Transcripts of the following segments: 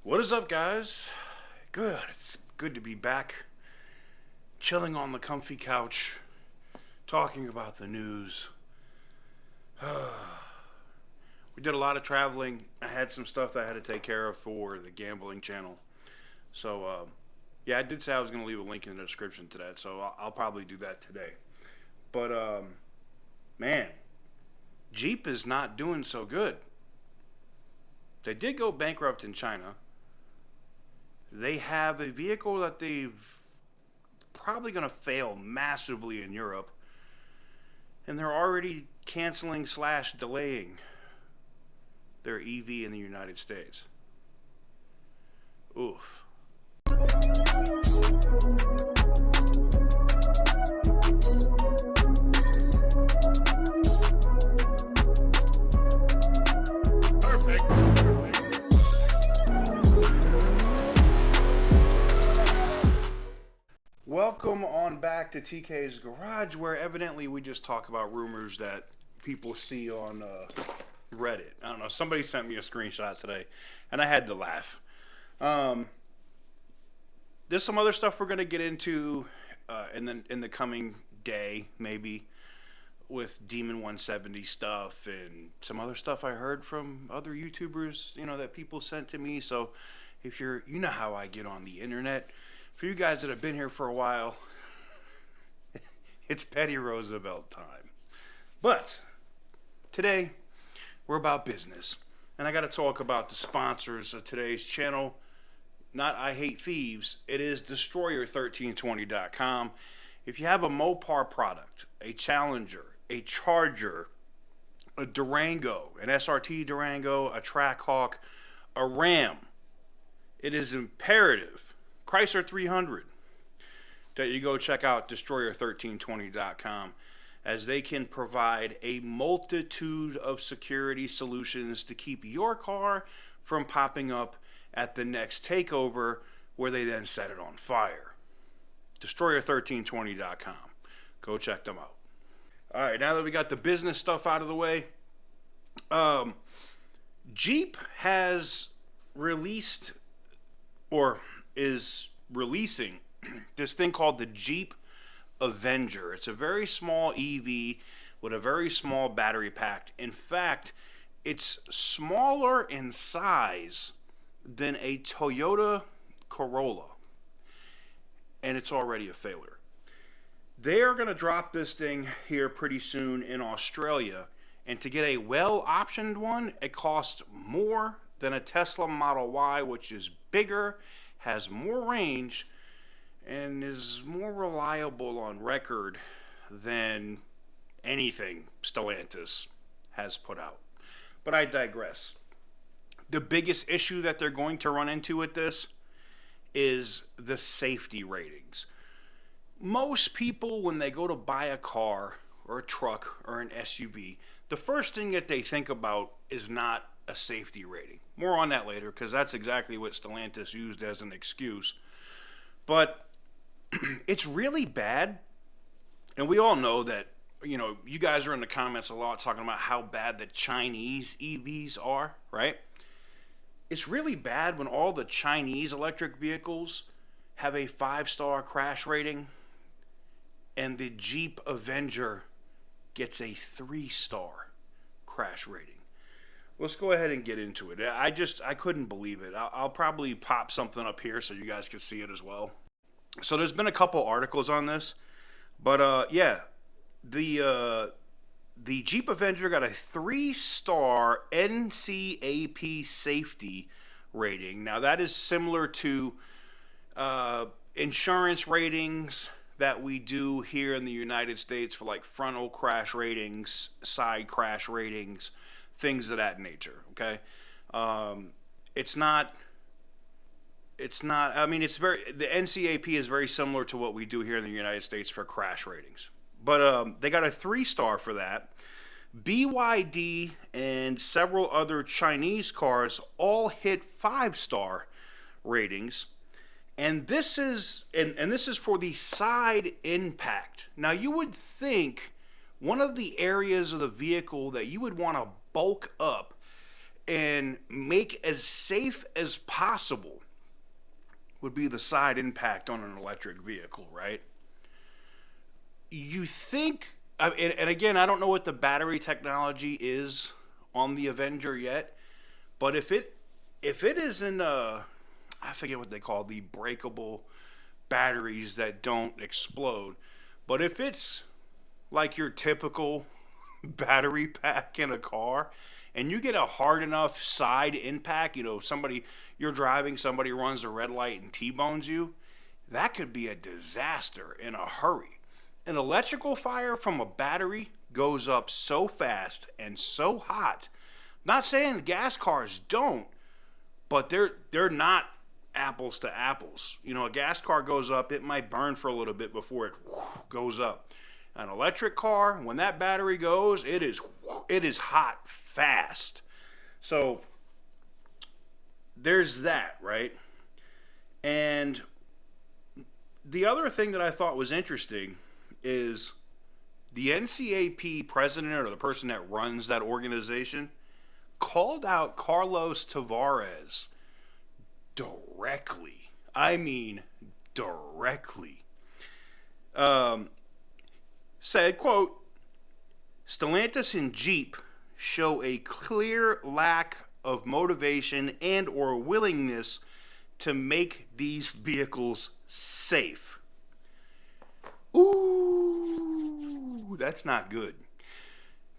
What is up, guys? Good. It's good to be back, chilling on the comfy couch, talking about the news. We did a lot of traveling. I had some stuff that I had to take care of for the gambling channel. So, yeah, I did say I was going to leave a link in the description to that, so I'll probably do that today. But, man, Jeep is not doing so good. They did go bankrupt in China. They have a vehicle that they've probably going to fail massively in Europe. And they're already canceling / delaying their EV in the United States. Oof. Welcome on back to TK's Garage, where evidently we just talk about rumors that people see on Reddit. I don't know. Somebody sent me a screenshot today, and I had to laugh. There's some other stuff we're going to get into in the coming day, maybe, with Demon 170 stuff and some other stuff I heard from other YouTubers, that people sent to me. So if you know how I get on the internet. For you guys that have been here for a while, it's Petty Roosevelt time. But today, we're about business. And I got to talk about the sponsors of today's channel. Not I Hate Thieves. It is Destroyer1320.com. If you have a Mopar product, a Challenger, a Charger, a Durango, an SRT Durango, a Trackhawk, a Ram, it is imperative, Chrysler 300, that you go check out Destroyer1320.com, as they can provide a multitude of security solutions to keep your car from popping up at the next takeover where they then set it on fire. Destroyer1320.com. Go check them out. All right, now that we got the business stuff out of the way, Jeep has released, or is releasing, this thing called the Jeep Avenger. It's a very small EV with a very small battery pack. In fact, it's smaller in size than a Toyota Corolla, and it's already a failure. They're going to drop this thing here pretty soon in Australia, and to get a well-optioned one, it costs more than a Tesla Model Y, which is bigger, has more range, and is more reliable on record than anything Stellantis has put out. But I digress. The biggest issue that they're going to run into with this is the safety ratings. Most people, when they go to buy a car or a truck or an SUV, the first thing that they think about is not a safety rating. More on that later, because that's exactly what Stellantis used as an excuse. But it's really bad, and we all know that, you guys are in the comments a lot talking about how bad the Chinese EVs are, right? It's really bad when all the Chinese electric vehicles have a 5-star crash rating, and the Jeep Avenger gets a 3-star crash rating. Let's go ahead and get into it. I couldn't believe it. I'll probably pop something up here so you guys can see it as well. So there's been a couple articles on this, but yeah, the Jeep Avenger got a 3-star NCAP safety rating. Now that is similar to insurance ratings that we do here in the United States for like frontal crash ratings, side crash ratings, things of that nature. Okay. It's not, the NCAP is very similar to what we do here in the United States for crash ratings, but they got a 3-star for that. BYD and several other Chinese cars all hit 5-star ratings. And this is for the side impact. Now you would think one of the areas of the vehicle that you would want to bulk up and make as safe as possible would be the side impact on an electric vehicle, right? You think, and again, I don't know what the battery technology is on the Avenger yet, but if it is in I forget what they call the breakable batteries that don't explode, but if it's like your typical battery pack in a car and you get a hard enough side impact, you're driving, somebody runs a red light and T-bones you, that could be a disaster in a hurry. An electrical fire from a battery goes up so fast and so hot. Not saying gas cars don't, but they're not apples to apples. A gas car goes up, it might burn for a little bit before it goes up. An electric car, when that battery goes, it is hot fast. So there's that, right? And the other thing that I thought was interesting is the NCAP president, or the person that runs that organization, called out Carlos Tavares directly. I mean, directly. Said, quote, Stellantis and Jeep show a clear lack of motivation and or willingness to make these vehicles safe. Ooh, that's not good.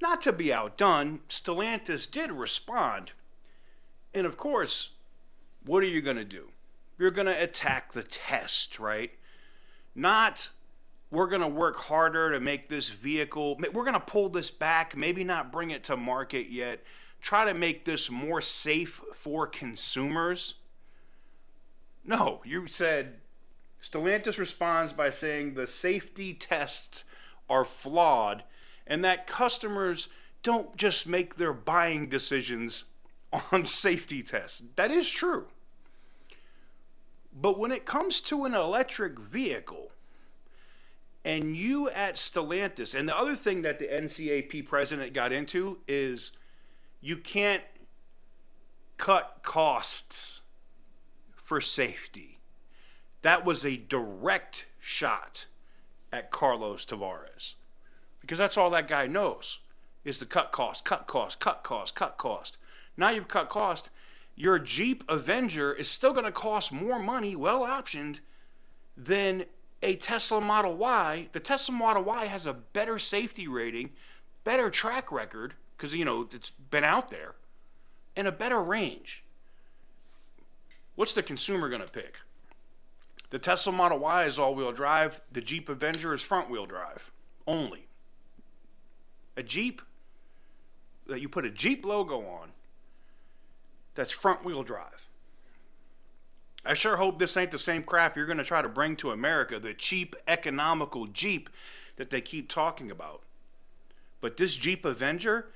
Not to be outdone, Stellantis did respond. And of course, what are you going to do? You're going to attack the test, right? Not, we're going to work harder to make this vehicle, we're going to pull this back, maybe not bring it to market yet, try to make this more safe for consumers. No, you said, Stellantis responds by saying the safety tests are flawed and that customers don't just make their buying decisions on safety tests. That is true. But when it comes to an electric vehicle, and you at Stellantis, and the other thing that the NCAP president got into is you can't cut costs for safety. That was a direct shot at Carlos Tavares. Because that's all that guy knows, is to cut cost, cut cost, cut cost, cut cost. Now you've cut cost. Your Jeep Avenger is still going to cost more money, well optioned, than a Tesla Model Y. The Tesla Model Y has a better safety rating, better track record, because, it's been out there, and a better range. What's the consumer going to pick? The Tesla Model Y is all-wheel drive. The Jeep Avenger is front-wheel drive only. A Jeep that you put a Jeep logo on, that's front-wheel drive. I sure hope this ain't the same crap you're going to try to bring to America, the cheap, economical Jeep that they keep talking about. But this Jeep Avenger,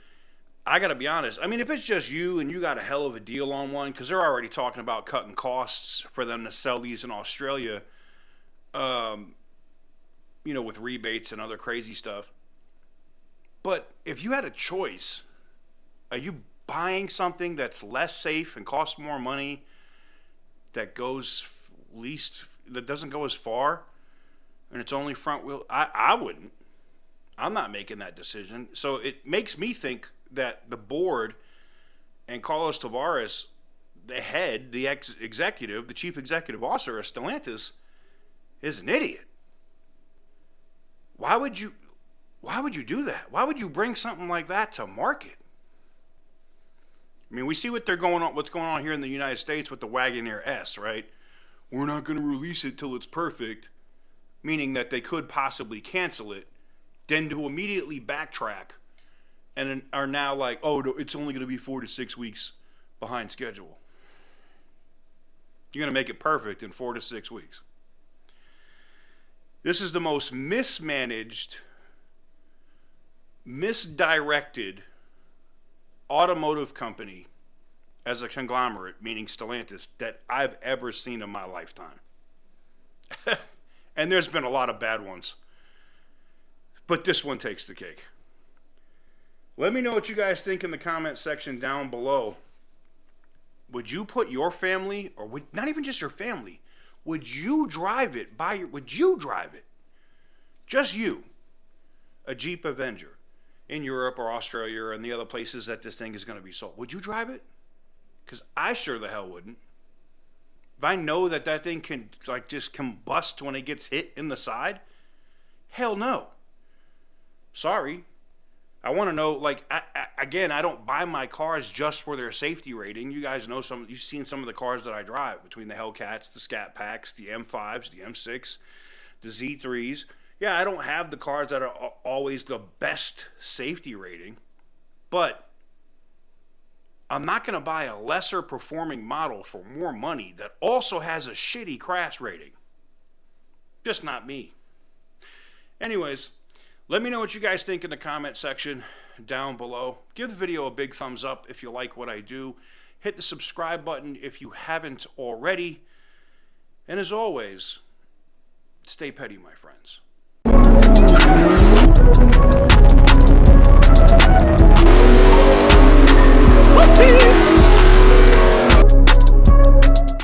I got to be honest. I mean, if it's just you and you got a hell of a deal on one, because they're already talking about cutting costs for them to sell these in Australia, with rebates and other crazy stuff. But if you had a choice, are you buying something that's less safe and costs more money, that doesn't go as far, and it's only front wheel? I wouldn't. I'm not making that decision. So it makes me think that the board and Carlos Tavares, the head, the executive, the chief executive officer of Stellantis, is an idiot. Why would you do that? Why would you bring something like that to market? I mean, we see what's going on here in the United States with the Wagoneer S, right? We're not going to release it till it's perfect, meaning that they could possibly cancel it, then to immediately backtrack and are now like, oh, no, it's only going to be 4 to 6 weeks behind schedule. You're going to make it perfect in 4 to 6 weeks. This is the most mismanaged, misdirected automotive company as a conglomerate, meaning Stellantis, that I've ever seen in my lifetime. And there's been a lot of bad ones, but this one takes the cake. Let me know what you guys think in the comment section down below. would you put your family, or not even just your family, would you drive it would you drive it? Just you, a Jeep Avenger in Europe or Australia or in the other places that this thing is going to be sold. Would you drive it? Because I sure the hell wouldn't. If I know that that thing can like just combust when it gets hit in the side, hell no. Sorry. I want to know, like, again, I don't buy my cars just for their safety rating. You guys know you've seen some of the cars that I drive, between the Hellcats, the Scat Packs, the M5s, the M6, the Z3s. Yeah, I don't have the cars that are always the best safety rating, but I'm not going to buy a lesser performing model for more money that also has a shitty crash rating. Just not me. Anyways, let me know what you guys think in the comment section down below. Give the video a big thumbs up if you like what I do. Hit the subscribe button if you haven't already. And as always, stay petty, my friends.